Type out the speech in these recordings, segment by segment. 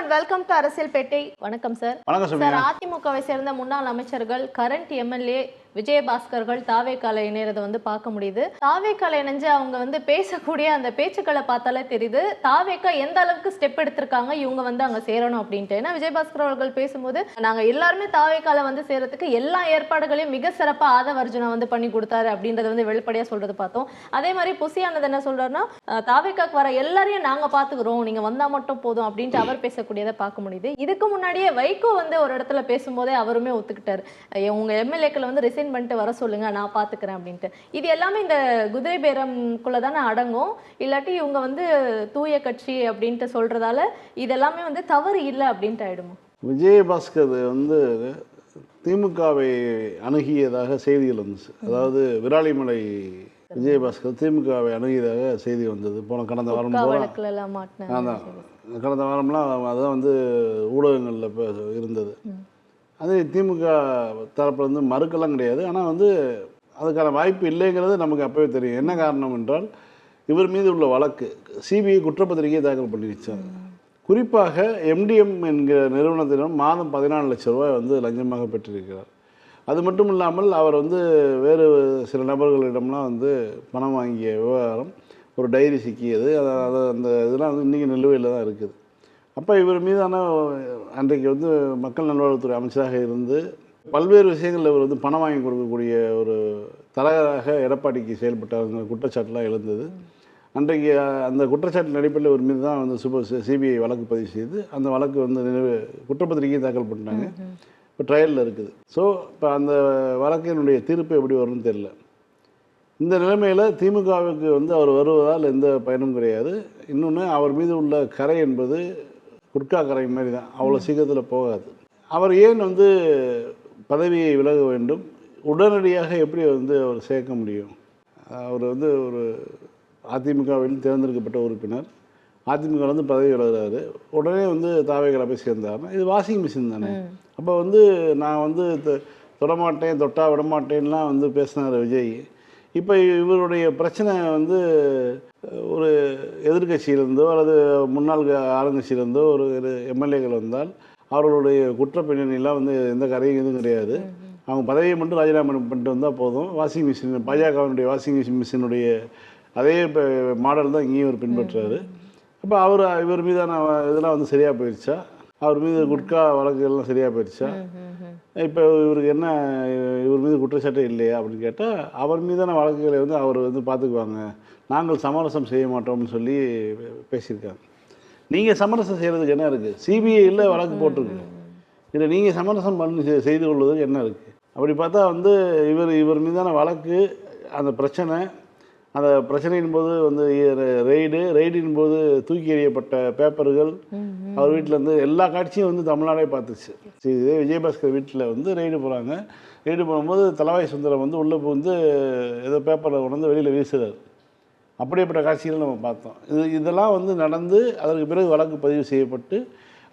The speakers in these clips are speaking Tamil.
அண்ட் வெல்கம் டு அரசியல் பேட்டை. வணக்கம் சார். வணக்கம் சார், அதிமுகவை சேர்ந்த முன்னாள் அமைச்சர்கள், கரண்ட் எம்எல்ஏ விஜயபாஸ்கர்கள் தாவேக்கால இணையறதை பார்க்க முடியுது. தாவேக்கால இணைஞ்சு அவங்க பேசக்கூடிய அந்த பேச்சுக்களை பார்த்தாலே தெரியுது தாவேக்கா எந்த அளவுக்கு ஸ்டெப் எடுத்திருக்காங்க இவங்க அங்க சேரணும் அப்படின்ட்டு. ஏன்னா விஜயபாஸ்கர் அவர்கள் பேசும்போது நாங்க எல்லாருமே தாவேக்கால சேரத்துக்கு எல்லா ஏற்பாடுகளையும் மிக சிறப்பா ஆதவர்ஜுனா பண்ணி கொடுத்தாரு அப்படின்றத வெளிப்படையா சொல்றது பார்த்தோம். அதே மாதிரி புசியானது என்ன சொல்றாருன்னா, தாவேக்காக்கு வர எல்லாரையும் நாங்க பாத்துக்கிறோம், நீங்க வந்தா மட்டும் போதும் அப்படின்ட்டு அவர் பேசக்கூடியதை பார்க்க முடியுது. இதுக்கு முன்னாடியே வைகோ ஒரு இடத்துல பேசும்போதே அவருமே ஒத்துக்கிட்டாரு, உங்க எம்எல்ஏக்களை ரிசைன் பண்ணிட்டு வர சொல்லுங்க, நான் பாத்துக்கிறேன் அப்படின்ட்டு. இது எல்லாமே இந்த குதிரை பேரம்குள்ள தானே அடங்கும். இல்லாட்டி இவங்க தூய கட்சி அப்படின்ட்டு சொல்றதால இதெல்லாமே தவறு இல்லை அப்படின்ட்டு ஆயிடுமா? விஜயபாஸ்கர் திமுகவை அணுகியதாக செய்திகள் வந்துச்சு. அதாவது விராலிமலை விஜயபாஸ்கர் திமுகவை அணுகியதாக செய்தி வந்தது. கடந்த வாரம் கடந்த வாரம்லாம் அதான் ஊடகங்களில் இருந்தது. அது திமுக தரப்புல மறுக்கலாம் கிடையாது. ஆனால் அதுக்கான வாய்ப்பு இல்லைங்கிறது நமக்கு அப்பவே தெரியும். என்ன காரணம் என்றால், இவர் மீது உள்ள வழக்கு சிபிஐ குற்றப்பத்திரிகையை தாக்கல் பண்ணிடுச்சாங்க. குறிப்பாக எம்டிஎம் என்கிற நிறுவனத்திடம் மாதம் 14 லட்சம் ரூபாய் லஞ்சமாக பெற்றிருக்கிறார். அது மட்டும் இல்லாமல் அவர் வேறு சில நபர்களிடம்லாம் பணம் வாங்கிய விவகாரம் ஒரு டைரி சிக்கியது. அந்த இதெல்லாம் இன்றைக்கி நிலுவையில் தான் இருக்குது. அப்போ இவர் மீதான அன்றைக்கு மக்கள் நல்வாழ்வுத்துறை அமைச்சராக இருந்து பல்வேறு விஷயங்களில் இவர் பணம் வாங்கி கொடுக்கக்கூடிய ஒரு தலைவராக எடப்பாடிக்கு செயல்பட்டாங்க குற்றச்சாட்டுலாம் எழுந்தது. அன்றைக்கு அந்த குற்றச்சாட்டின் அடிப்படையில் இவர் மீது தான் சிபிஐ வழக்கு பதிவு செய்து அந்த வழக்கு குற்றப்பத்திரிகையை தாக்கல் பண்ணிட்டாங்க. இப்போ ட்ரையலில் இருக்குது. ஸோ இப்போ அந்த வழக்கினுடைய தீர்ப்பு எப்படி வரும்னு தெரியல. இந்த நிலைமையில் திமுகவுக்கு அவர் வருவதால் எந்த பயனும் கிடையாது. இன்னொன்று, அவர் மீது உள்ள கரை என்பது குட்கா கரை மாதிரி தான், அவ்வளோ சீக்கிரத்தில் போகாது. அவர் ஏன் பதவியை விலக வேண்டும்? உடனடியாக எப்படி அவர் சேர்க்க முடியும்? அவர் ஒரு அதிமுகவில் தேர்ந்தெடுக்கப்பட்ட உறுப்பினர், அதிமுக பதவி விலகிறாரு, உடனே தாவேக்கால போய் சேர்ந்தாருன்னா இது வாஷிங் மிஷின் தானே. அப்போ நான் தொடமாட்டேன், தொட்டா விடமாட்டேன்லாம் பேசினார் விஜய். இப்போ இவருடைய பிரச்சனை ஒரு எதிர்கட்சியிலிருந்தோ அல்லது முன்னாள் ஆளுங்கட்சியிலிருந்தோ ஒரு எம்எல்ஏக்கள் வந்தால் அவர்களுடைய குற்ற பின்னணியெல்லாம் எந்த கரையும் எதுவும் கிடையாது. அவங்க பதவியை மட்டும் ராஜினாமா பண்ணிட்டு வந்தால் போதும். வாஷிங் மிஷின், பாஜகவினுடைய வாஷிங் மிஷினுடைய அதே மாடல் தான் இங்கேயும் அவர் பின்பற்றுறாரு. அப்போ இவர் மீதான இதெல்லாம் சரியாக போயிடுச்சா? அவர் மீது குட்கா வழக்குகள்லாம் சரியாக போயிடுச்சா? இப்போ இவருக்கு என்ன, இவர் மீது குற்றச்சாட்டே இல்லையா அப்படின்னு கேட்டால், அவர் மீதான வழக்குகளை அவர் பார்த்துக்குவாங்க, நாங்கள் சமரசம் செய்ய மாட்டோம்னு சொல்லி பேசியிருக்காங்க. நீங்கள் சமரசம் செய்கிறதுக்கு என்ன இருக்குது? சிபிஐயில் வழக்கு போட்டிருக்கு, இதில் நீங்கள் சமரசம் பண்ணி செய்து கொள்வதுக்கு என்ன இருக்குது? அப்படி பார்த்தா இவர் மீதான வழக்கு, அந்த பிரச்சனை, அந்த பிரச்சனையின் போது ரெய்டின் போது தூக்கி எறியப்பட்ட பேப்பர்கள், அவர் வீட்டிலேருந்து எல்லா காட்சியும் தமிழ்நாடே பார்த்துச்சு. இதே விஜயபாஸ்கர் வீட்டில் ரெய்டு போகிறாங்க. ரெய்டு போகும்போது தலவாய் சுந்தரம் உள்ளே ஏதோ பேப்பரில் கொண்டு வெளியில் வீசுகிறார். அப்படியேப்பட்ட காட்சிகள் நம்ம பார்த்தோம். இதெல்லாம் நடந்து அதற்கு பிறகு வழக்கு பதிவு செய்யப்பட்டு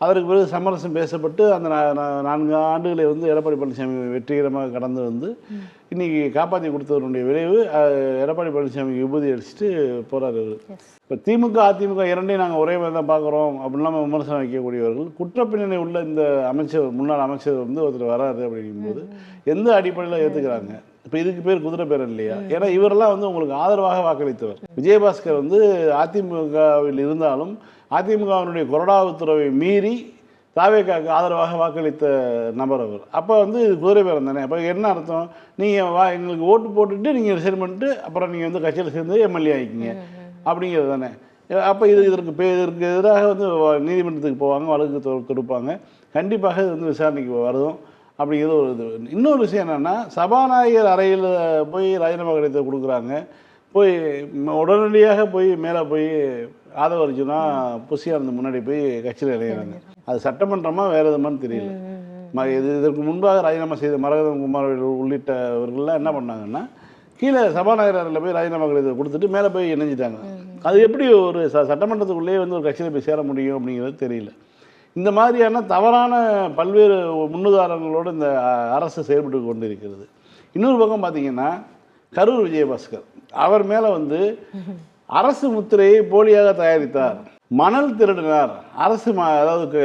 அதற்கு பிறகு சமரசம் பேசப்பட்டு அந்த 4 ஆண்டுகளை எடப்பாடி பழனிசாமி வெற்றிகரமாக கடந்து இன்றைக்கி காப்பாற்றி கொடுத்தவருடைய விளைவு எடப்பாடி பழனிசாமிக்கு விபூதி அடிச்சுட்டு போகிறார். இப்போ திமுக அதிமுக இரண்டையும் நாங்கள் ஒரே மாதிரி தான் பார்க்குறோம் அப்படின்லாம் விமர்சனம் வைக்கக்கூடியவர்கள், குற்றப்பின்னணி உள்ள இந்த அமைச்சர், முன்னாள் அமைச்சர் ஒருத்தர் வராது அப்படிங்கும்போது எந்த அடிப்படையில் ஏற்றுக்கிறாங்க? இப்போ இதுக்கு பேர் குதிரை பேர் இல்லையா? ஏன்னா இவரெல்லாம் உங்களுக்கு ஆதரவாக வாக்களித்தவர். விஜயபாஸ்கர் அதிமுகவில் இருந்தாலும் அதிமுகவினுடைய கொறடா உத்தரவை மீறி தாவேக்காவுக்கு ஆதரவாக வாக்களித்த நபர் அவர். அப்போ இது குதிரை பேரம் தானே. அப்போ என்ன அர்த்தம்? நீங்கள் எங்களுக்கு ஓட்டு போட்டுட்டு நீங்கள் ரிசைன் பண்ணிட்டு அப்புறம் நீங்கள் கட்சியில் சேர்ந்து எம்எல்ஏ ஆகிக்கிங்க அப்படிங்கிறது தானே. அப்போ இதற்கு எதிராக நீதிமன்றத்துக்கு போவாங்க, வழக்கு தொடுப்பாங்க. கண்டிப்பாக இது விசாரணைக்கு வரும் அப்படிங்கிறது ஒரு இது. இன்னொரு விஷயம் என்னென்னா, சபாநாயகர் அறையில் போய் ராஜினாமா கடிதத்தை கொடுக்குறாங்க. போய் உடனடியாக போய் மேலே போய் ஆதவர்ஜுனா புசியானது முன்னாடி போய் கட்சியில் இணைகிறாங்க. அது சட்டமன்றமாக வேறு எதுமான்னு தெரியல. இதற்கு முன்பாக ராஜினாமா செய்த மரகதம் குமார் உள்ளிட்டவர்கள்லாம் என்ன பண்ணாங்கன்னா, கீழே சபாநாயகர் அறையில் போய் ராஜினாமா கடிதத்தை கொடுத்துட்டு மேலே போய் இணைஞ்சிட்டாங்க. அது எப்படி ஒரு சட்டமன்றத்துக்குள்ளேயே ஒரு கட்சியில் போய் சேர முடியும் அப்படிங்கிறது தெரியல. இந்த மாதிரியான தவறான பல்வேறு முன்னுதாரணங்களோடு இந்த அரசு செயல்பட்டு கொண்டு இருக்கிறது. இன்னொரு பக்கம் பார்த்தீங்கன்னா, கரூர் விஜயபாஸ்கர் அவர் மேலே அரசு முத்திரையை போலியாக தயாரித்தார், மணல் திருடினார், அரசு அதாவது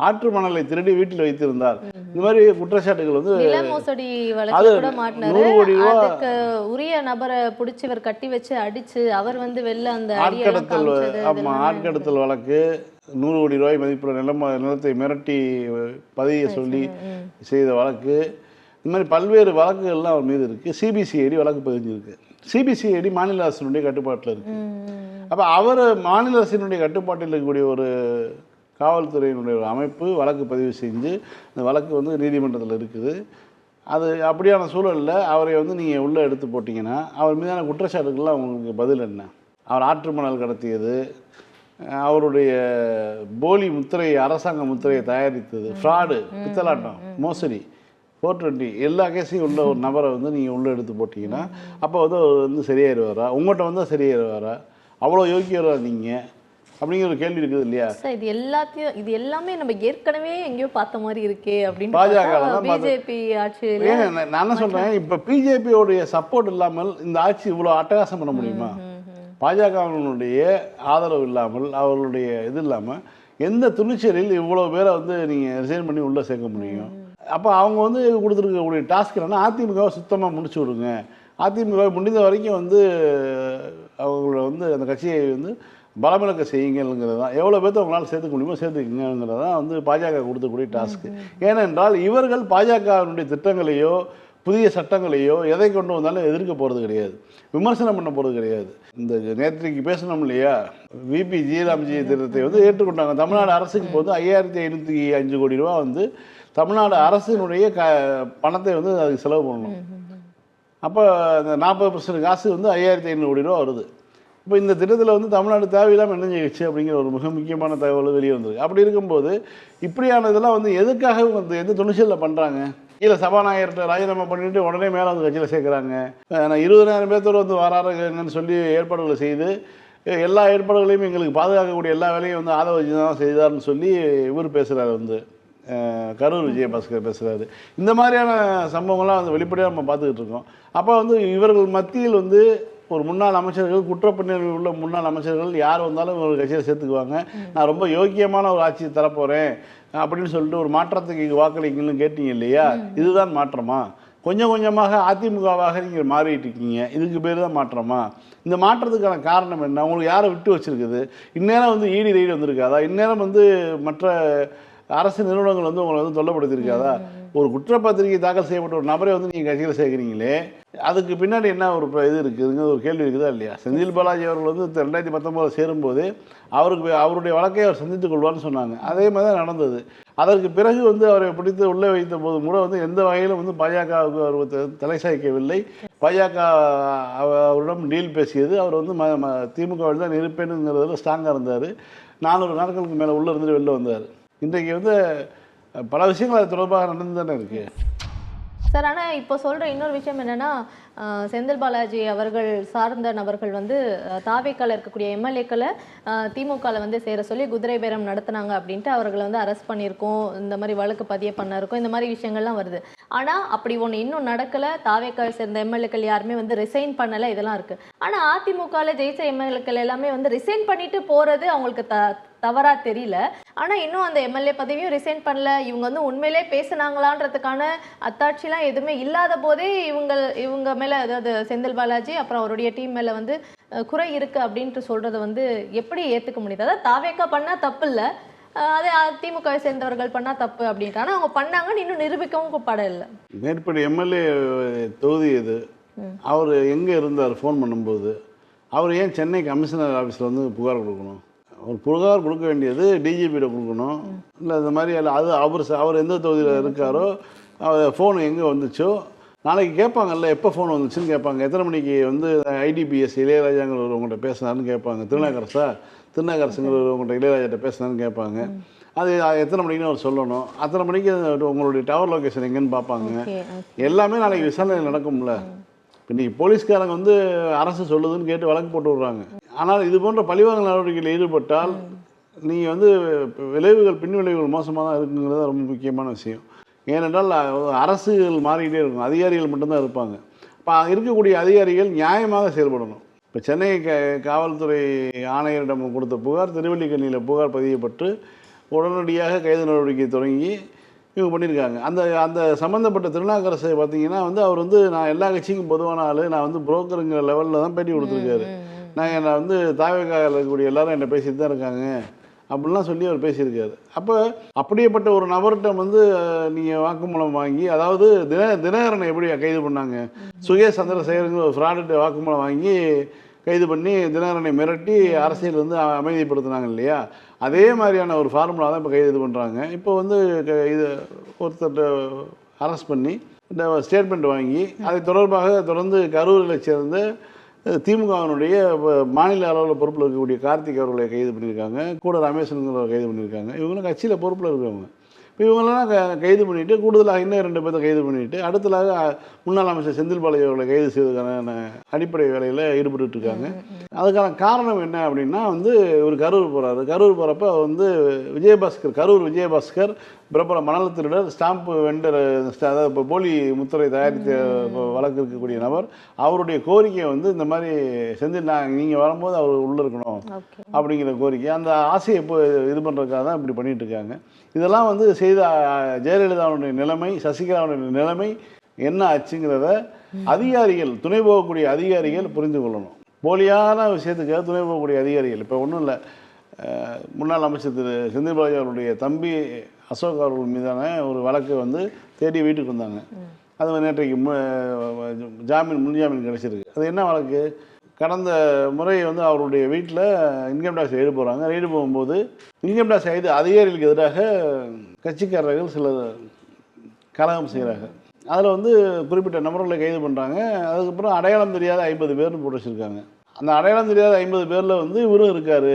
ஆற்று மணலை திருடி வீட்டில் வைத்திருந்தார், இந்த மாதிரி குற்றச்சாட்டுகள் வந்து நில மோசடி வழக்கு கூட மாட்டினாரு. 100 கோடி ரூபா அதுக்கு உரிய நபரை பிடிச்சி இவர் கட்டி வச்சு அடிச்சு அவர் வந்து வெளில அந்த ஆட்கடத்தல், ஆமாம் ஆட்கடத்தல் வழக்கு, 100 கோடி ரூபாய் மதிப்புள்ள நிலத்தை மிரட்டி பதிய சொல்லி செய்த வழக்கு, இந்த மாதிரி பல்வேறு வழக்குகள்லாம் அவர் மீது இருக்குது. சிபிசிஐடி வழக்கு பதிஞ்சிருக்கு. சிபிசிஐடி மாநில அரசினுடைய கட்டுப்பாட்டில் இருக்குது. அப்போ அவர் மாநில அரசினுடைய கட்டுப்பாட்டில் இருக்கக்கூடிய ஒரு காவல்துறையினுடைய ஒரு அமைப்பு வழக்கு பதிவு செஞ்சு இந்த வழக்கு வந்து நீதிமன்றத்தில் இருக்குது. அது அப்படியான சூழலில் அவரை வந்து நீங்கள் உள்ளே எடுத்து போட்டிங்கன்னா அவர் மீதான குற்றச்சாட்டுகள்லாம் உங்களுக்கு பதில் என்ன? அவர் ஆற்று மணல் கடத்தியது, அவருடைய போலி முத்திரை, அரசாங்க முத்திரையை தயாரித்தது, ஃப்ராடு, பித்தலாட்டம், மோசடி, 420 எல்லா கேஸையும் உள்ள ஒரு நபரை வந்து நீங்கள் உள்ளே எடுத்து போட்டிங்கன்னா அப்போ வந்து அவர் வந்து சரியாயிடுவாரா? உங்கள்கிட்ட வந்தால் சரியாயிடுவாரா? அவ்வளோ யோக்கியரா நீங்கள் அப்படிங்கிற ஒரு கேள்வி இருக்குது இல்லையா? இது எல்லாமே நம்ம ஏற்கனவே எங்கேயோ பார்த்த மாதிரி இருக்கே அப்படின்னு பாஜக பிஜேபி ஆட்சியில். நான் என்ன சொல்கிறேன், இப்போ பிஜேபியோடைய சப்போர்ட் இல்லாமல் இந்த ஆட்சி இவ்வளோ அட்டகாசம் பண்ண முடியுமா? பாஜகவினுடைய ஆதரவு இல்லாமல், அவர்களுடைய இது இல்லாமல் எந்த துணிச்சலில் இவ்வளோ பேரை வந்து நீங்கள் ரிசைன் பண்ணி உள்ளே சேர்க்க முடியும்? அப்போ அவங்க வந்து கொடுத்துருக்கக்கூடிய டாஸ்க் என்னன்னா, அதிமுகவை சுத்தமாக முடிச்சு விடுங்க, அதிமுக முடிந்த வரைக்கும் வந்து அவங்கள வந்து அந்த கட்சியை வந்து பலமிழக்க செய்யுங்கிறது தான். எவ்வளோ பேர்த்து அவங்களால சேர்த்துக்க முடியுமோ சேர்த்துக்குங்கிறது தான் வந்து பாஜக கொடுத்தக்கூடிய டாஸ்க்கு. ஏனென்றால் இவர்கள் பாஜகவினுடைய திட்டங்களையோ புதிய சட்டங்களையோ எதை கொண்டு வந்தாலும் எதிர்க்க போகிறது கிடையாது, விமர்சனம் பண்ண போகிறது கிடையாது. இந்த நேற்றைக்கு பேசணும் இல்லையா, விபி ஜெயராம்ஜி திட்டத்தை வந்து ஏற்றுக்கொண்டாங்க. தமிழ்நாடு அரசுக்கு போது 5505 கோடி ரூபா வந்து தமிழ்நாடு அரசினுடைய பணத்தை வந்து அதுக்கு செலவு பண்ணணும். அப்போ அந்த 40% காசு வந்து 5500 கோடி ரூபா வருது. இப்போ இந்த திட்டத்தில் வந்து தமிழ்நாடு தேவையில்லாமல் என்ன செய்யுச்சு அப்படிங்கிற ஒரு மிக முக்கியமான தகவல் வெளியே வந்திருக்கு. அப்படி இருக்கும்போது இப்படியான இதெல்லாம் வந்து எதுக்காக வந்து எந்த துணிச்சலில் பண்ணுறாங்க? கீழே சபாநாயகர்கிட்ட ராஜினாமா பண்ணிட்டு உடனே மேலே வந்து கட்சியில் சேர்க்குறாங்க. நான் 20,000 பேர்த்தோடு வந்து வராருங்கன்னு சொல்லி ஏற்பாடுகளை செய்து எல்லா ஏற்பாடுகளையும் எங்களுக்கு பாதுகாக்கக்கூடிய எல்லா வேலையும் வந்து ஆதவ தான் செய்தார்னு சொல்லி இவர் பேசுகிறார், வந்து கரூர் விஜயபாஸ்கர் பேசுகிறாரு. இந்த மாதிரியான சம்பவங்கள்லாம் வந்து வெளிப்படையாக நம்ம பார்த்துக்கிட்டு இருக்கோம். அப்போ வந்து இவர்கள் மத்தியில் வந்து ஒரு முன்னாள் அமைச்சர்கள், குற்றப்பின்னணி உள்ள முன்னாள் அமைச்சர்கள் யார் வந்தாலும் ஒரு கட்சியில் சேர்த்துக்குவாங்க. நான் ரொம்ப யோக்கியமான ஒரு ஆட்சியை தரப்போகிறேன் அப்படின்னு சொல்லிட்டு ஒரு மாற்றத்துக்கு வாக்களிங்கன்னு கேட்டீங்க இல்லையா? இதுதான் மாற்றமா? கொஞ்சம் கொஞ்சமாக அதிமுகவாக நீங்கள் மாறிட்டு இருக்கீங்க, இதுக்கு பேர் தான் மாற்றமா? இந்த மாற்றத்துக்கான காரணம் என்ன? உங்களுக்கு யாரை விட்டு வச்சுருக்குது? இந்நேரம் வந்து இடி ரெய்டு வந்திருக்காதா? இந்நேரம் வந்து மற்ற அரசு நிறுவனங்கள் வந்து உங்களை வந்து தொல்லப்படுத்தியிருக்காதா? ஒரு குற்றப்பத்திரிகை தாக்கல் செய்யப்பட்ட ஒரு நபரை வந்து நீங்கள் கட்சியில் சேர்க்குறீங்களே, அதுக்கு பின்னாடி என்ன ஒரு இது இருக்குதுங்க, ஒரு கேள்வி இருக்குதா இல்லையா? செந்தில் பாலாஜி அவர்கள் வந்து 2019 சேரும்போது அவருடைய வழக்கை அவர் சந்தித்துக் கொள்வார்னு சொன்னாங்க. அதே மாதிரி தான் நடந்தது. அதற்கு பிறகு வந்து அவரை பிடித்து உள்ளே வைத்த போது கூட வந்து எந்த வகையிலும் வந்து பாஜகவுக்கு அவர் தலை சாய்க்கவில்லை. பாஜக அவரிடம் டீல் பேசியது. அவர் வந்து திமுகவில் தான் இருப்பேனுங்கிறதுல ஸ்ட்ராங்காக இருந்தார். 400 நாட்களுக்கு மேலே உள்ளே இருந்துட்டு வெளில வந்தார். இன்றைக்கு வந்து பல விஷயங்கள் அது தொடர்பாக நடந்து தானே இருக்குது சார். ஆனால் இப்போ சொல்கிற இன்னொரு விஷயம் என்னென்னா, செந்தில் பாலாஜி அவர்கள் சார்ந்த நபர்கள் வந்து தாவேக்கால இருக்கக்கூடிய எம்எல்ஏக்களை திமுகவில் வந்து சேர சொல்லி குதிரை பேரம் நடத்தினாங்க அப்படின்ட்டு அவர்களை வந்து அரெஸ்ட் பண்ணியிருக்கோம், இந்த மாதிரி வழக்கு பதிய பண்ணிருக்கோம், இந்த மாதிரி விஷயங்கள்லாம் வருது. ஆனால் அப்படி ஒன்று இன்னும் நடக்கலை. தாவேக்காவை சேர்ந்த எம்எல்ஏக்கள் யாருமே வந்து ரிசைன் பண்ணலை, இதெல்லாம் இருக்குது. ஆனால் அதிமுகவில் ஜெயிச்ச எம்எல்ஏக்கள் எல்லாமே வந்து ரிசைன் பண்ணிட்டு போகிறது அவங்களுக்கு தவறா தெரியல. ஆனால் இன்னும் அந்த எம்எல்ஏ பதவியும் ரிசைன் பண்ணல. இவங்க வந்து உண்மையிலே பேசுனாங்களான்றதுக்கான அத்தாட்சிலாம் எதுவுமே இல்லாத போதே இவங்க மேலே, அதாவது செந்தில் பாலாஜி அப்புறம் அவருடைய டீம் மேலே வந்து குறை இருக்கு அப்படின்ட்டு சொல்றதை வந்து எப்படி ஏற்றுக்க முடியுது? அதாவது தாவேக்கா பண்ணால் தப்பு இல்லை, அதே அதிமுகவை சேர்ந்தவர்கள் பண்ணால் தப்பு அப்படின்ட்டு. ஆனால் அவங்க பண்ணாங்கன்னு இன்னும் நிரூபிக்கவும் படலை. மேற்படி எம்எல்ஏ தொகுதி இது, அவர் எங்கே இருந்தார்? ஃபோன் பண்ணும்போது அவர் ஏன் சென்னை கமிஷனர் ஆஃபீஸில் வந்து புகார் கொடுக்கணும்? ஒரு புகார் கொடுக்க வேண்டியது டிஜிபியில் கொடுக்கணும். இல்லை இந்த மாதிரி அது அவர் எந்த தொகுதியில் இருக்காரோ, அவர் ஃபோன் எங்கே வந்துச்சோ நாளைக்கு கேட்பாங்கல்ல, எப்போ ஃபோன் வந்துச்சுன்னு கேட்பாங்க. எத்தனை மணிக்கு வந்து ஐடிபிஎஸ் இளையராஜாங்கிற உங்கள்கிட்ட பேசினாருன்னு கேட்பாங்க. திருநாகரசுங்கிற உங்கள்கிட்ட இளையராஜாட்ட பேசினாருன்னு கேட்பாங்க. அது எத்தனை மணிக்குன்னு அவர் சொல்லணும். அத்தனை மணிக்கு உங்களுடைய டவர் லொக்கேஷன் எங்கேன்னு பார்ப்பாங்க. எல்லாமே நாளைக்கு விசாரணை நடக்கும்ல. இன்றைக்கி போலீஸ்காரங்க வந்து அரசு சொல்லுதுன்னு கேட்டு வழக்கு போட்டு விடுறாங்க. ஆனால் இது போன்ற பழிவாங்கல் நடவடிக்கையில் ஈடுபட்டால் நீங்கள் வந்து விளைவுகள் பின் விளைவுகள் மோசமாக தான் இருக்குங்கிறது ரொம்ப முக்கியமான விஷயம். ஏனென்றால் அரசுகள் மாறிக்கிட்டே இருக்கும், அதிகாரிகள் மட்டும்தான் இருப்பாங்க. இப்போ இருக்கக்கூடிய அதிகாரிகள் நியாயமாக செயல்படணும். இப்போ சென்னை காவல்துறை ஆணையரிடம் கொடுத்த புகார் திருவல்லிக்கண்ணியில் புகார் பதியப்பட்டு உடனடியாக கைது நடவடிக்கை தொடங்கி இவங்க பண்ணியிருக்காங்க. அந்த அந்த சம்மந்தப்பட்ட திருநாவுக்கரசை பார்த்தீங்கன்னா வந்து அவர் வந்து நான் எல்லா கட்சிக்கும் பொதுவான ஆள், நான் வந்து புரோக்கருங்கிற லெவலில் தான் பேட்டி கொடுத்துருக்காரு. நான் வந்து தாவேக்காவில் இருக்கக்கூடிய எல்லாரும் என்னை பேசிட்டு தான் இருக்காங்க அப்படிலாம் சொல்லி அவர் பேசியிருக்காரு. அப்போ அப்படியேப்பட்ட ஒரு நபர்கிட்ட வந்து நீங்கள் வாக்குமூலம் வாங்கி, அதாவது தினகரனை எப்படி கைது பண்ணாங்க, சுகேஷ் சந்திரசேகருங்கிற ஒரு ஃப்ராடுகிட்ட வாக்குமூலம் வாங்கி கைது பண்ணி தினகரனை மிரட்டி அரசியல் வந்து அமைதிப்படுத்தினாங்க இல்லையா, அதே மாதிரியான ஒரு ஃபார்முலா தான் இப்போ கைது பண்ணுறாங்க. இப்போ வந்து இது ஒருத்தர் அரெஸ்ட் பண்ணி இந்த ஸ்டேட்மெண்ட் வாங்கி அதை தொடர்பாக தொடர்ந்து கரூரில் சேர்ந்த திமுகவினுடைய மாநில அளவில் பொறுப்பில் இருக்கக்கூடிய கார்த்திக் அவர்களை கைது பண்ணியிருக்காங்க, கூட ரமேஷனுங்கிறவரை கைது பண்ணியிருக்காங்க. இவங்களும் கட்சியில் பொறுப்பில் இருக்கிறவங்க. இப்போ இவங்களெல்லாம் கைது பண்ணிவிட்டு கூடுதலாக இன்னும் 2 பேர்த்தை கைது பண்ணிவிட்டு அடுத்ததாக முன்னாள் அமைச்சர் செந்தில் பாலாஜி அவர்களை கைது செய்வதற்கான அடிப்படை வேலையில் ஈடுபட்டு இருக்காங்க. அதுக்கான காரணம் என்ன அப்படின்னா வந்து ஒரு கரூர் போகிறாரு. கரூர் போகிறப்ப வந்து விஜயபாஸ்கர், கரூர் விஜயபாஸ்கர் பிரபல மணல் திருடர், ஸ்டாம்பு வெண்டர், அதாவது இப்போ போலி முத்திரை தயாரித்த வழக்கு இருக்கக்கூடிய நபர், அவருடைய கோரிக்கையை வந்து இந்த மாதிரி செந்தில் நீங்கள் வரும்போது அவர் உள்ளே இருக்கணும் அப்படிங்கிற கோரிக்கை, அந்த ஆசையை இப்போ இது பண்ணுறதுக்காக தான் இப்படி பண்ணிகிட்டு இருக்காங்க. இதெல்லாம் வந்து செய்த ஜெயலலிதாவுடைய நிலைமை, சசிகலாவுடைய நிலைமை என்ன ஆச்சுங்கிறத அதிகாரிகள், துணை போகக்கூடிய அதிகாரிகள் புரிந்து கொள்ளணும். போலியான விஷயத்துக்காக துணை போகக்கூடிய அதிகாரிகள், இப்போ ஒன்றும் இல்லை, முன்னாள் அமைச்சர் திரு செந்தில் பாலாஜி அவருடைய தம்பி அசோக் அவர்கள் மீதான ஒரு வழக்கு வந்து தேடி வீட்டுக்கு வந்தாங்க. அது நேற்றைக்கு முன் ஜாமீன் கிடைச்சிருக்கு. அது என்ன வழக்கு, கடந்த முறை வந்து அவருடைய வீட்டில் இன்கம் டேக்ஸ் ரைடு போகிறாங்க. ரைடு போகும்போது இன்கம் டேக்ஸ் அதிகாரிகளுக்கு எதிராக கட்சிக்காரர்கள் சிலர் கலகம் செய்கிறாங்க. அதில் வந்து குறிப்பிட்ட நபர்களை கைது பண்ணுறாங்க. அதுக்கப்புறம் அடையாளம் தெரியாத 50 பேர்னு போட்டு வச்சுருக்காங்க. அந்த அடையாளம் தெரியாத 50 பேரில் வந்து இவரும் இருக்கார்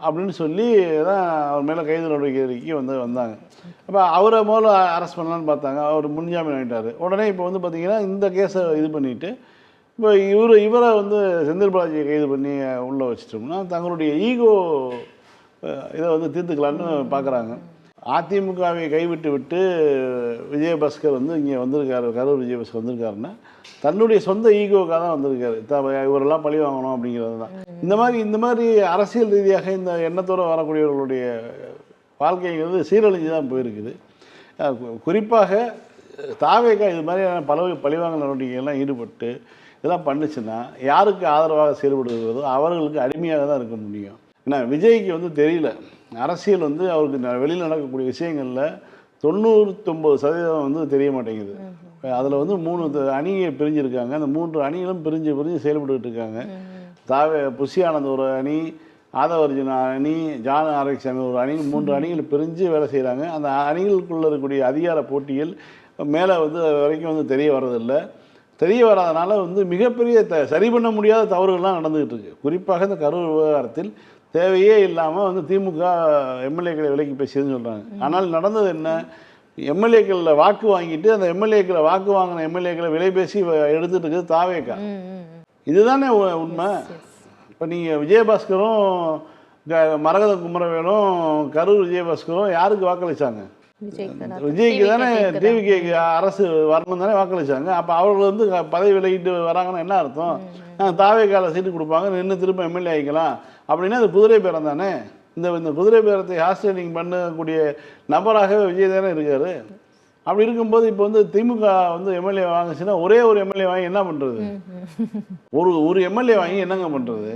அப்படின்னு சொல்லி தான் அவர் மேலே கைது நடவடிக்கைக்கு வந்தாங்க. அப்போ அவரை முதல்ல அரெஸ்ட் பண்ணலான்னு பார்த்தாங்க. அவர் முன்ஜாமீன் வாங்கிட்டார். உடனே இப்போ வந்து பார்த்திங்கன்னா இந்த கேஸை இது பண்ணிவிட்டு இப்போ இவரை வந்து செந்தில் பாலாஜியை கைது பண்ணி உள்ளே வச்சிட்டோம்னா தங்களுடைய ஈகோ இதை வந்து தீர்த்துக்கலான்னு பார்க்குறாங்க. அதிமுகவை கைவிட்டு விட்டு விஜயபாஸ்கர் வந்து இங்கே வந்திருக்காரு, கரூர் விஜயபாஸ்கர் வந்திருக்காருன்னா தன்னுடைய சொந்த ஈகோக்காக தான் வந்திருக்காரு. இவரெல்லாம் பழி வாங்கணும் அப்படிங்கிறது தான். இந்த மாதிரி அரசியல் ரீதியாக இந்த எண்ணத்தோடு வரக்கூடியவர்களுடைய வாழ்க்கைங்கிறது சீரழிஞ்சு தான் போயிருக்குது. குறிப்பாக தாவேகா இது மாதிரியான பழிவாங்கல் நடவடிக்கைகள்லாம் ஈடுபட்டு இதெல்லாம் பண்ணுச்சுன்னா யாருக்கு ஆதரவாக செயல்படுகிறதோ அவர்களுக்கு அடிமையாக தான் இருக்க முடியும். ஏன்னா விஜய்க்கு வந்து தெரியல, அரசியல் வந்து அவருக்கு வெளியில் நடக்கக்கூடிய விஷயங்களில் 99% வந்து தெரிய மாட்டேங்குது. அதில் வந்து 3 அணியை பிரிஞ்சிருக்காங்க. அந்த 3 அணிகளும் பிரிஞ்சு செயல்பட்டுக்கிட்டு இருக்காங்க. புஷி ஆனந்த் ஒரு அணி, ஆதவர்ஜுன் அணி, ஜான் ஆரோக்கியசாமி ஒரு அணி, 3 அணிகள் பிரிஞ்சு வேலை செய்கிறாங்க. அந்த அணிகளுக்குள்ளே இருக்கக்கூடிய அதிகார போட்டிகள் மேலே வந்து வரைக்கும் வந்து தெரிய வர்றதில்லை. தெரிய வராதனால வந்து மிகப்பெரிய சரி பண்ண முடியாத தவறுகள்லாம் நடந்துகிட்டு இருக்குது. குறிப்பாக இந்த கரூர் விவகாரத்தில் தேவையே இல்லாமல் வந்து திமுக எம்எல்ஏக்களை விலைக்கு பேசியதுன்னு சொல்கிறாங்க. ஆனால் நடந்தது என்ன, எம்எல்ஏக்களில் வாக்கு வாங்கிட்டு அந்த எம்எல்ஏக்களை வாக்கு வாங்கின எம்எல்ஏக்களை விலை பேசி எடுத்துகிட்டு இருக்குது தாவேக்கா. இதுதானே உண்மை. இப்போ நீங்கள் விஜயபாஸ்கரும் மரகத குமரவேலும் கரூர் விஜயபாஸ்கரும் யாருக்கு வாக்களித்தாங்க? விஜய்க்கு தானே, டிவிகேக்கு அரசு வரணும் தானே வாக்களிச்சாங்க. அப்போ அவர்கள் வந்து பதவி விலகிட்டு வராங்கன்னா என்ன அர்த்தம்? தாவேக்கால சீட்டு கொடுப்பாங்க, நின்று திரும்ப எம்எல்ஏ ஆகிக்கலாம் அப்படின்னா அது குதிரை பேரம் தானே. இந்த குதிரை பேரத்தை ஹாஸ்டலிங் பண்ணக்கூடிய நபராகவே விஜய் தானே இருக்கார். அப்படி இருக்கும்போது இப்போ வந்து திமுக வந்து எம்எல்ஏ வாங்கிச்சுன்னா ஒரே ஒரு எம்எல்ஏ வாங்கி என்ன பண்ணுறது? ஒரு எம்எல்ஏ வாங்கி என்னங்க பண்ணுறது?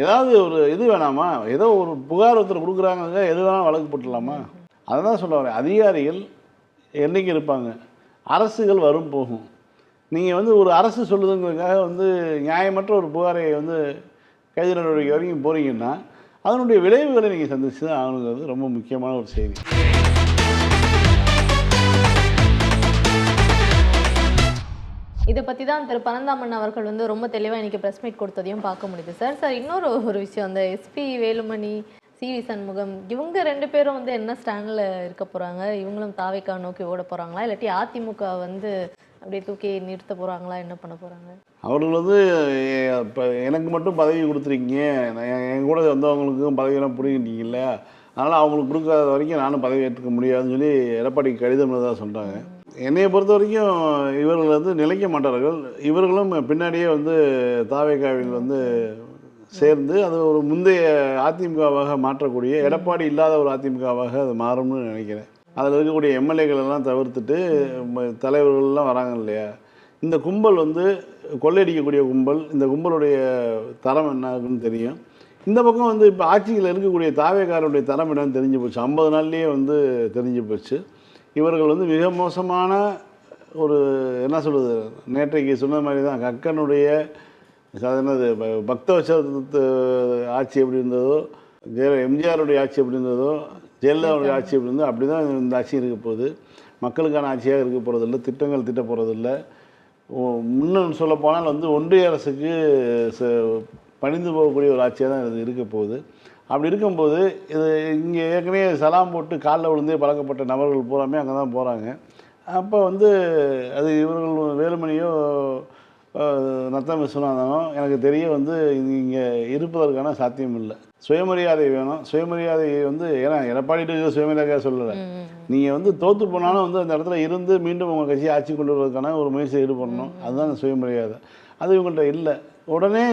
ஏதாவது ஒரு இது வேணாமா? ஏதோ ஒரு புகார் ஒருத்தர் கொடுக்குறாங்க, எது வேணாலும் வழக்கு போட்டுடலாமா? அதை தான் சொல்ல வரேன். அதிகாரிகள் என்றைக்கு இருப்பாங்க, அரசுகள் வரும் போகும். நீங்கள் வந்து ஒரு அரசு சொல்லுதுங்கிறதுக்காக வந்து நியாயமற்ற ஒரு புகாரை வந்து கைது நடவடிக்கை வரைக்கும் போகிறீங்கன்னா அதனுடைய விளைவுகளை நீங்கள் சந்திச்சு தான் ஆகணுங்கிறது ரொம்ப முக்கியமான ஒரு செய்தி. இதை பற்றி தான் திரு பரந்தாமன் அவர்கள் வந்து ரொம்ப தெளிவாக இன்றைக்கி ப்ரெஸ் மீட் கொடுத்ததையும் பார்க்க முடியுது. சார் இன்னொரு விஷயம், அந்த எஸ்பி வேலுமணி, சிவி சண்முகம் இவங்க 2 பேரும் வந்து என்ன ஸ்டாண்டில் இருக்க போகிறாங்க? இவங்களும் தாவேக்கா நோக்கி ஓட போகிறாங்களா, இல்லாட்டி அதிமுக வந்து அப்படியே தூக்கி நிறுத்த போகிறாங்களா, என்ன பண்ண போகிறாங்க? அவர்கள் வந்து இப்போ எனக்கு மட்டும் பதவி கொடுத்துருக்கீங்க, என் கூட வந்தவங்களுக்கும் பதவியெல்லாம் பிடிக்கிட்டீங்க இல்லையா, அதனால் அவங்களுக்கு கொடுக்காத வரைக்கும் நானும் பதவி ஏற்றுக்க முடியாதுன்னு சொல்லி எடப்பாடிக்கு கடிதம் தான் சொல்கிறாங்க. என்னையை பொறுத்த வரைக்கும் இவர்கள் வந்து நிலைக்க மாட்டார்கள். இவர்களும் பின்னாடியே வந்து தாவேகாவில் வந்து சேர்ந்து அது ஒரு முந்தைய அதிமுகவாக மாற்றக்கூடிய, எடப்பாடி இல்லாத ஒரு அதிமுகவாக அது மாறும்னு நினைக்கிறேன். அதில் இருக்கக்கூடிய எம்எல்ஏக்கள் எல்லாம் தவிர்த்துட்டு தலைவர்கள்லாம் வராங்க இல்லையா, இந்த கும்பல் வந்து கொள்ளையடிக்கக்கூடிய கும்பல். இந்த கும்பலுடைய தரம் என்னன்னு தெரியும். இந்த பக்கம் வந்து இப்போ ஆட்சியில் இருக்கக்கூடிய தாவேகாருடைய தரம் என்னன்னு தெரிஞ்சு போச்சு. 50 நாள்லேயே வந்து தெரிஞ்சு போச்சு. இவர்கள் வந்து மிக மோசமான ஒரு என்ன சொல்கிறது, நேற்றைக்கு சொன்ன மாதிரி தான் கக்கனுடைய என்னது பக்தவச்சத்து ஆட்சி எப்படி இருந்ததோ, எம்ஜிஆருடைய ஆட்சி எப்படி இருந்ததோ, ஜெயலலிதாவுடைய ஆட்சி எப்படி இருந்தோ அப்படி தான் இந்த ஆட்சி இருக்க போகுது. மக்களுக்கான ஆட்சியாக இருக்க போகிறதில்ல, திட்டங்கள் திட்ட போகிறதில்ல. முன்னு சொல்ல போனால் வந்து ஒன்றிய அரசுக்கு பணிந்து போகக்கூடிய ஒரு ஆட்சியாக தான் இது இருக்க போகுது. அப்படி இருக்கும்போது இது இங்கே ஏற்கனவே சலாம் போட்டு காலில் விழுந்தே பழக்கப்பட்ட நபர்கள் பூராமே அங்கே தான் போகிறாங்க. அப்போ வந்து அது இவர்கள் வேலுமணியோ நத்தம் விஸ்வநாதனோ எனக்கு தெரிய வந்து இங்கே இருப்பதற்கான சாத்தியம் இல்லை. சுயமரியாதை வேணும். சுயமரியாதை வந்து ஏன்னா எடப்பாடிட்டு சுயமரியாதையாக சொல்லலை. நீங்கள் வந்து தோற்று போனாலும் வந்து அந்த இடத்துல இருந்து மீண்டும் உங்கள் கட்சியை ஆட்சி கொண்டு வருவதற்கான ஒரு முயற்சியை ஈடுபடணும். அதுதான் அந்த சுயமரியாதை. அது இவங்கள்ட்ட இல்லை. உடனே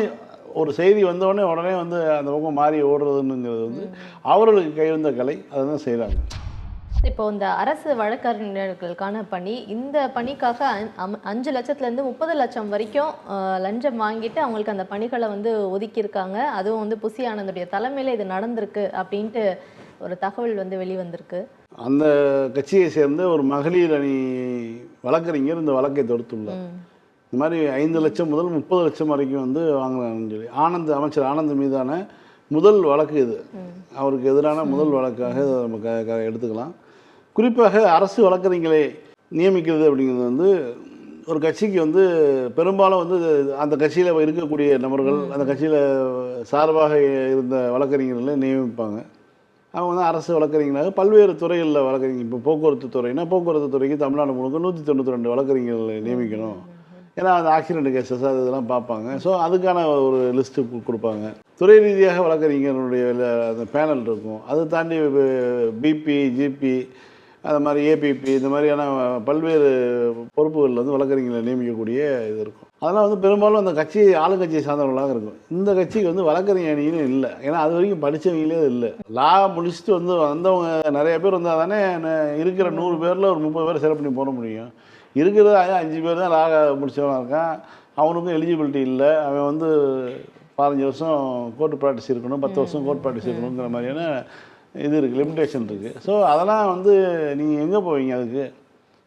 ஒரு செய்தி வந்தவுடனே உடனே வந்து அந்த பக்கம் மாறி ஓடுறதுங்கிறது வந்து அவர்களுக்கு கைவந்த கலை. அதை தான் செய்கிறாங்க. இப்போ இந்த அரசு வழக்கறிஞர்களுக்கான பணி, இந்த பணிக்காக 5 லட்சத்துலேருந்து 30 லட்சம் வரைக்கும் லஞ்சம் வாங்கிட்டு அவங்களுக்கு அந்த பணிகளை வந்து ஒதுக்கியிருக்காங்க. அதுவும் வந்து புசி ஆனந்துடைய தலைமையில் இது நடந்திருக்கு அப்படின்ட்டு ஒரு தகவல் வந்து வெளிவந்திருக்கு. அந்த கட்சியை சேர்ந்த ஒரு மகளிர் அணி வழக்கறிஞர் இந்த வழக்கை தொடுத்துள்ளார். இந்த மாதிரி 5 லட்சம் முதல் 30 லட்சம் வரைக்கும் வந்து வாங்கினாங்கன்னு சொல்லி அமைச்சர் ஆனந்த் மீதான முதல் வழக்கு இது. அவருக்கு எதிரான முதல் வழக்காக நம்ம எடுத்துக்கலாம். குறிப்பாக அரசு வழக்கறிஞர்களை நியமிக்கிறது அப்படிங்கிறது வந்து ஒரு கட்சிக்கு வந்து பெரும்பாலும் வந்து அந்த கட்சியில் இருக்கக்கூடிய நபர்கள், அந்த கட்சியில் சார்பாக இருந்த வழக்கறிஞர்களை நியமிப்பாங்க. அவங்க வந்து அரசு வழக்கறிஞர்களாக பல்வேறு துறைகளில் வழக்கறிஞர். இப்போ போக்குவரத்து துறைனா போக்குவரத்து துறைக்கு தமிழ்நாடு முழுக்க 192 வழக்கறிஞர்களை நியமிக்கணும். ஏன்னா அந்த ஆக்சிடென்ட் கேஸஸ் அது இதெல்லாம் பார்ப்பாங்க. ஸோ அதுக்கான ஒரு லிஸ்ட்டு கொடுப்பாங்க. துறை ரீதியாக வழக்கறிஞர்களுடைய அந்த பேனல் இருக்கும். அதை தாண்டி பிபி, ஜிபி, அது மாதிரி ஏபிபி, இந்த மாதிரியான பல்வேறு பொறுப்புகளில் வந்து வழக்கறிஞர்களை நியமிக்கக்கூடிய இது இருக்கும். அதெல்லாம் வந்து பெரும்பாலும் அந்த கட்சி ஆளுங்கட்சியை சார்ந்தவர்களாக இருக்கும். இந்த கட்சிக்கு வந்து வழக்கறிஞர் அணியும் இல்லை. ஏன்னா அது வரைக்கும் படித்தவங்களே இல்லை. லா முடிச்சுட்டு வந்து வந்தவங்க நிறைய பேர் வந்தால் தானே இருக்கிற 100 பேரில் ஒரு 30 பேர் செலக்ட் பண்ணி போட முடியும். இருக்கிறது 5 பேர் தான் லா முடித்தவனாக இருக்கான். அவனுக்கும் எலிஜிபிலிட்டி இல்லை. அவன் வந்து 15 வருஷம் கோர்ட் ப்ராக்டிஸ் இருக்கணும், 10 வருஷம் கோர்ட் ப்ராக்டிஸ் இருக்கணுங்கிற மாதிரியான இது இருக்குது, லிமிடேஷன் இருக்குது. ஸோ அதெல்லாம் வந்து நீங்கள் எங்கே போவீங்க? அதுக்கு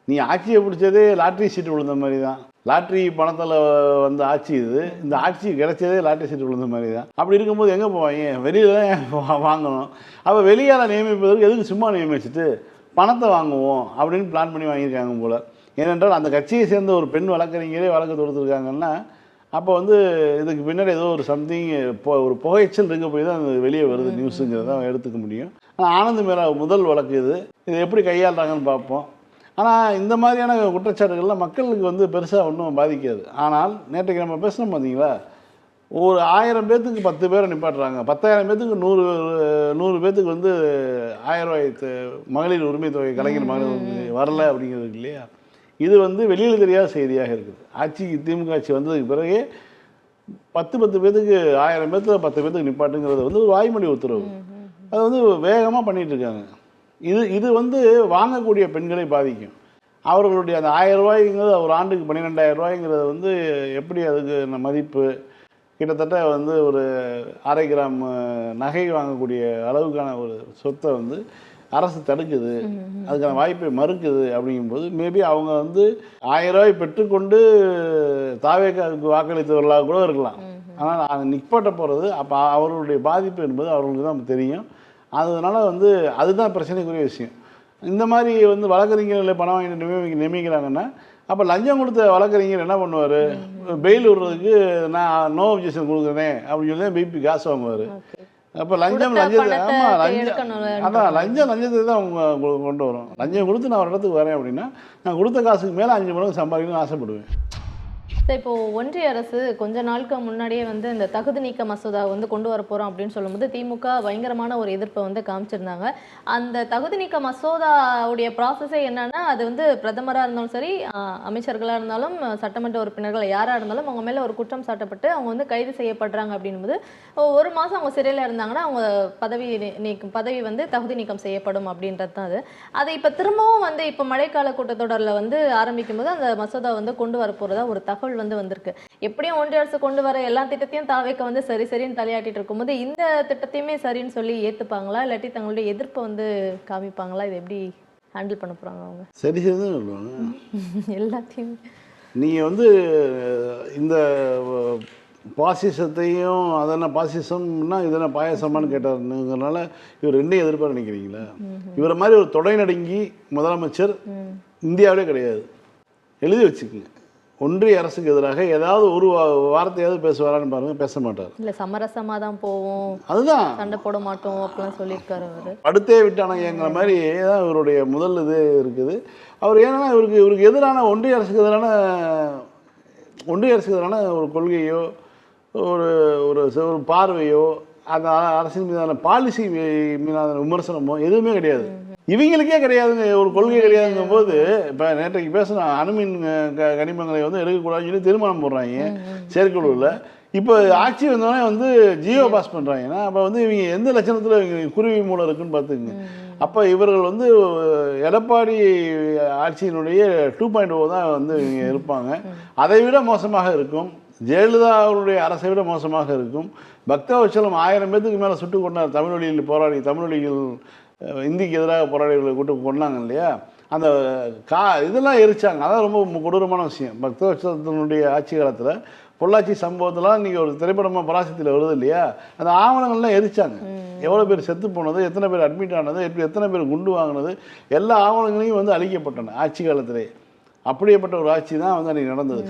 நீ ஆட்சியை பிடிச்சதே லாட்ரி சீட்டு விழுந்த மாதிரி தான். லாட்ரி பணத்தில் வந்த ஆட்சி இது. இந்த ஆட்சி கிடைச்சதே லாட்ரி சீட்டு விழுந்த மாதிரி தான். அப்படி இருக்கும்போது எங்கே போவாங்க? வெளியில் தான் வாங்கணும். அப்போ வெளியால் நியமிப்பதற்கு எதுக்கு சும்மா நியமிச்சுட்டு பணத்தை வாங்குவோம் அப்படின்னு பிளான் பண்ணி வாங்கியிருக்காங்க போல். ஏனென்றால் அந்த கட்சியை சேர்ந்த ஒரு பெண் வழக்கறிஞரே வழக்கு தொடுத்துருக்காங்கன்னா அப்போ வந்து இதுக்கு பின்னாடி ஏதோ ஒரு சம்திங் ஒரு புகைச்சல் இருக்க போய் தான் அது வெளியே வருது நியூஸுங்கிறத எடுத்துக்க முடியும். ஆனால் ஆனந்த் மேலே முதல் வழக்கு இது. இதை எப்படி கையாளுறாங்கன்னு பார்ப்போம். ஆனால் இந்த மாதிரியான குற்றச்சாட்டுகள்லாம் மக்களுக்கு வந்து பெருசாக ஒன்றும் பாதிக்காது. ஆனால் நேற்றைக்கு நம்ம பேசணும் பார்த்தீங்களா, ஒரு 1000 பேர்த்துக்கு 10 பேரை நிப்பாட்டுறாங்க. 10,000 பேர்த்துக்கு 100 பேர்த்துக்கு வந்து 1000 ரூபாய் மகளிர் உரிமை தொகை, கலைஞர் மகளிர் உரிமை வரல அப்படிங்கிறது இல்லையா? இது வந்து வெளியில் தெரியாத செய்தியாக இருக்குது. திமுக ஆட்சி வந்ததுக்கு பிறகு 10 பேர்த்துக்கு 1000 பேர்த்தில் 10 பேர்த்துக்கு நிப்பாட்டுங்கிறது வந்து ஒரு வாய்மொழி உத்தரவு. அது வந்து வேகமாக பண்ணிகிட்டு இருக்காங்க. இது வந்து வாங்கக்கூடிய பெண்களை பாதிக்கும். அவர்களுடைய அந்த 1000 ரூபாய்ங்கிறது ஒரு ஆண்டுக்கு 12,000 ரூபாய்ங்கிறது வந்து எப்படி அதுக்கு மதிப்பு கிட்டத்தட்ட வந்து ஒரு 1/2 கிராம் நகை வாங்கக்கூடிய அளவுக்கான ஒரு சொத்தை வந்து அரசு தடுக்குது, அதுக்கான வாய்ப்பை மறுக்குது. அப்படிங்கும்போது மேபி அவங்க வந்து 1000 ரூபாய் பெற்றுக்கொண்டு தாவேக்காவுக்கு வாக்களித்தவர்களாக கூட இருக்கலாம். ஆனால் அது நிப்பாட்ட போகிறது அப்போ அவர்களுடைய பாதிப்பு என்பது அவர்களுக்கு தான் தெரியும். அதனால் வந்து அதுதான் பிரச்சனைக்குரிய விஷயம். இந்த மாதிரி வந்து வழக்கறிஞர்களை பணம் வாங்கி நியமிக்கிறாங்கன்னா அப்போ லஞ்சம் கொடுத்த வழக்கறிஞர் என்ன பண்ணுவார்? பெயில் விடுறதுக்கு நான் நோ அப்ஜெக்ஷன் கொடுக்குறேன் அப்படின்னு சொல்லி தான் பிபி காசு வாங்குவார். அப்போ லஞ்சத்தை தான் அவங்க கொண்டு வரும். லஞ்சம் கொடுத்து நான் ஒரு இடத்துக்கு வரேன் அப்படின்னா நான் கொடுத்த காசுக்கு மேலே 5 மடங்கு சம்பாதிக்கணும்னு ஆசைப்படுவேன். இப்போ ஒன்றிய அரசு கொஞ்ச நாளுக்கு முன்னாடியே வந்து இந்த தகுதி நீக்க மசோதா வந்து கொண்டு வர போறோம் அப்படின்னு சொல்லும்போது திமுக பயங்கரமான ஒரு எதிர்ப்பை வந்து காமிச்சிருந்தாங்க. அந்த தகுதி நீக்க மசோதாவுடைய ப்ராசஸே என்னன்னா, அது வந்து பிரதமரா இருந்தாலும் சரி, அமைச்சர்களா இருந்தாலும், சட்டமன்ற உறுப்பினர்கள் யாரா இருந்தாலும் அவங்க மேல ஒரு குற்றம் சாட்டப்பட்டு அவங்க வந்து கைது செய்யப்படுறாங்க அப்படின்போது ஒரு மாசம் அவங்க சிறையில் இருந்தாங்கன்னா அவங்க பதவி வந்து தகுதி நீக்கம் செய்யப்படும் அப்படின்றது தான் அது. அதை இப்ப திரும்பவும் வந்து இப்ப மழைக்கால கூட்டத்தொடரில் வந்து ஆரம்பிக்கும் போது அந்த மசோதா வந்து கொண்டு வர போறதா ஒரு தகவல் வந்து வந்திருக்கு. எப்படியும் ஒன்றிய அரசு கொண்டு வர எல்லா திட்டத்தையும் தாவேக்க வந்து சரி சரின்னு தலையாட்டிட்டு இருக்கும்போது இந்த திட்டத்தையுமே சரின்னு சொல்லி ஏத்துப்பாங்களா, இல்லாட்டி தங்களுடைய எதிர்ப்பை வந்து காமிப்பாங்களா? இது எப்படி ஹேண்டில் பண்ண போறாங்க அவங்க? சரி சரி தான் சொல்லுவாங்க. எல்லாத்தையும் நீங்கள் வந்து இந்த பாசிசத்தையும் அதென்ன பாசிசம்னா இதென்ன பாயசமானு கேட்டாருங்கிறனால இவர் ரெண்டையும் எதிர்ப்பாக நினைக்கிறீங்களா? இவரை மாதிரி ஒரு தொடை நடுங்கி முதலமைச்சர் இந்தியாவிலே கிடையாது. எழுதி வச்சுக்கோங்க. ஒன்றிய அரசுக்கு எதிராக ஏதாவது ஒரு வார்த்தையாவது பேசுவாரான்னு பாருங்க, பேச மாட்டார். இல்ல சமரசமா தான் போவோம், அதுதான் சண்டை போட மாட்டோம் அப்படிலாம் சொல்லியிருக்காரு அவரு. அடுத்தே விட்டானங்கிற மாதிரி தான் இவருடைய முதல் இது இருக்குது. அவர் ஏன்னா இவருக்கு எதிரான ஒன்றிய அரசுக்கு எதிரான ஒரு கொள்கையோ ஒரு ஒரு பார்வையோ அந்த அரசின் மீதான பாலிசி மீதான விமர்சனமோ எதுவுமே கிடையாது. இவங்களுக்கே கிடையாதுங்க, ஒரு கொள்கை கிடையாதுங்கும் போது இப்போ நேற்றைக்கு பேசின அணுமின் கனிமங்களை வந்து எடுக்கக்கூடாதுன்னு சொல்லி தீர்மானம் போடுறாங்க செயற்குழுவில். இப்போ ஆட்சி வந்தோடனே வந்து ஜியோ பாஸ் பண்ணுறாங்கன்னா அப்போ வந்து இவங்க எந்த லட்சணத்தில் இவங்க குருவி மூலம் இருக்குன்னு பார்த்துக்குங்க. அப்போ இவர்கள் வந்து எடப்பாடி ஆட்சியினுடைய 2.0 தான் வந்து இவங்க இருப்பாங்க. அதை விட மோசமாக இருக்கும். ஜெயலலிதா அவருடைய அரசை விட மோசமாக இருக்கும். பக்தவச்சலம் 1000 பேத்துக்கு மேலே சுட்டு கொண்டார். தமிழ் வழிகள் இந்திக்கு எதிராக போராடிகளை கூட்டு கொண்டாங்க இல்லையா? அந்த இதெல்லாம் எரிச்சாங்க. அதான் ரொம்ப கொடூரமான விஷயம். பக்தவச்சலத்தினுடைய ஆட்சி காலத்தில் பொள்ளாச்சி சம்பவத்தெல்லாம் இன்றைக்கி ஒரு திரைப்படமாக பராசக்தியில் வருது இல்லையா? அந்த ஆவணங்கள்லாம் எரிச்சாங்க. எவ்வளோ பேர் செத்து போனது, எத்தனை பேர் அட்மிட் ஆனது, எத்தனை பேர் குண்டு வாங்கினது, எல்லா ஆவணங்களையும் வந்து அழிக்கப்பட்டன ஆட்சி காலத்திலே. அப்படியேப்பட்ட ஒரு ஆட்சி தான் வந்து அன்றைக்கி நடந்தது,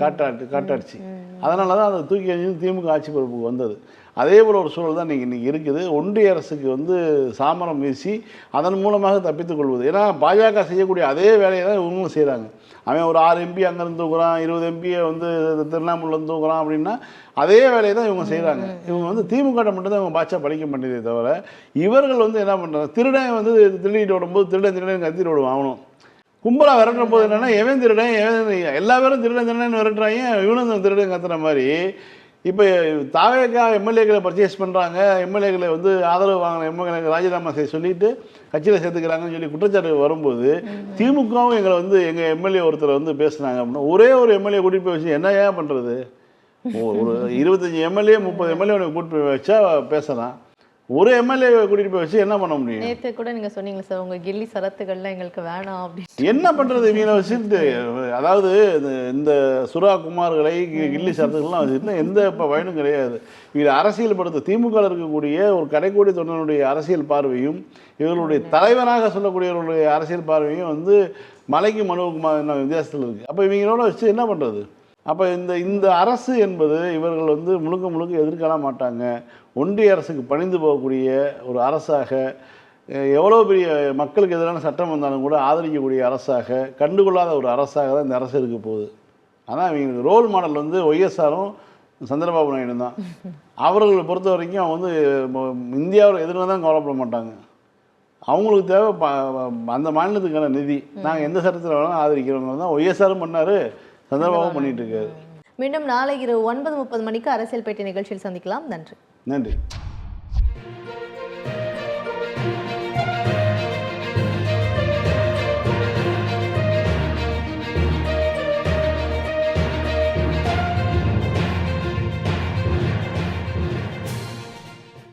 காட்டாட்சி. அதனால தான் அதை தூக்கி எறிஞ்சு திமுக ஆட்சி பொறுப்புக்கு வந்தது. அதே போல் ஒரு சூழல் தான் இன்றைக்கி இருக்குது. ஒன்றிய அரசுக்கு வந்து சாமரம் வீசி அதன் மூலமாக தப்பித்துக் கொள்வது. ஏன்னா பாஜக செய்யக்கூடிய அதே வேலையை தான் இவங்களும் செய்கிறாங்க. அவன் ஒரு 6 MP அங்கேருந்து தூக்குறான், 20 MP வந்து திருவண்ணாமலையிலேருந்து தூக்குறான் அப்படின்னா அதே வேலையை தான் இவங்க செய்கிறாங்க. இவங்க வந்து திமுக மட்டும்தான் இவங்க பாட்சா படிக்க மாட்டேதே தவிர இவர்கள் வந்து என்ன பண்ணுறாங்க, திருடன் வந்து திருடிட்டு ஓடும்போது திருடன் கத்திட்டு ஓடுவான். அவனும் கும்பலா விரட்டுற போது என்னன்னா எவன் திருடன் எல்லா பேரும் திருடன் விரட்டுறாங்க, இவனும் திருடன் கத்துற மாதிரி. இப்போ தாவேக்கா எம்எல்ஏக்களை பர்ச்சேஸ் பண்ணுறாங்க, எம்எல்ஏக்களை வந்து ஆதரவு வாங்கின எம்எல்ஏ ராஜினாமா செய்ய சொல்லிட்டு கட்சியில் சேர்த்துக்கிறாங்கன்னு சொல்லி குற்றச்சாட்டு வரும்போது திமுகவும் எங்களை வந்து எங்கள் எம்எல்ஏ ஒருத்தர் வந்து பேசுனாங்க அப்படின்னா ஒரே ஒரு எம்எல்ஏ கூட்டிகிட்டு போய் வச்சு என்ன ஏன் பண்ணுறது? ஒரு 25 எம்எல்ஏ 30 எம்எல்ஏ கூட்டிட்டு போய் வச்சா பேசலாம். ஒரு எம்எல்ஏ கூட்டிட்டு போய் வச்சு என்ன பண்ண முடியும்? நேற்று கூட நீங்க சொன்னீங்க சார், உங்க கில்லி சரத்துகள்லாம் எங்களுக்கு வேணாம் அப்படின்னு. என்ன பண்றது இவங்களை வச்சுட்டு? அதாவது இந்த சுறா குமார்களை கில்லி சரத்துகள்லாம் வச்சுட்டு எந்த இப்போ பயனும் கிடையாது. இவங்க அரசியல் படுத்த திமுக இருக்கக்கூடிய ஒரு கடைக்கோடி தொண்டனுடைய அரசியல் பார்வையும் இவர்களுடைய தலைவராக சொல்லக்கூடியவர்களுடைய அரசியல் பார்வையும் வந்து மலைக்கு மனுவுக்குமான வித்தியாசத்தில் இருக்குது. அப்போ இவங்களோட வச்சு என்ன பண்ணுறது? அப்போ இந்த அரசு என்பது இவர்கள் வந்து முழுக்க எதிர்க்காண மாட்டாங்க. ஒன்றிய அரசுக்கு பணிந்து போகக்கூடிய ஒரு அரசாக, எவ்வளோ பெரிய மக்களுக்கு எதிரான சட்டம் வந்தாலும் கூட ஆதரிக்கக்கூடிய அரசாக, கண்டுகொள்ளாத ஒரு அரசாக தான் இந்த அரசு இருக்க போகுது. ஆனால் இவங்களுக்கு ரோல் மாடல் வந்து ஒய்எஸ்ஆரும் சந்திரபாபு நாயுடு தான். அவர்களை பொறுத்த வரைக்கும் அவங்க வந்து இந்தியாவில் எதிராக தான் கவலைப்பட மாட்டாங்க. அவங்களுக்கு தேவை அந்த மாநிலத்துக்கான நிதி. நாங்கள் எந்த சட்டத்தில் வேணாலும் ஆதரிக்கிறவங்க தான் ஒய்எஸ்ஆரும் பண்ணார், சந்திரபாபும் பண்ணிட்டு இருக்காரு. மீண்டும் நாளை இரவு 9:30 மணிக்கு அரசியல் பேட்டி நிகழ்ச்சியில் சந்திக்கலாம். நன்றி.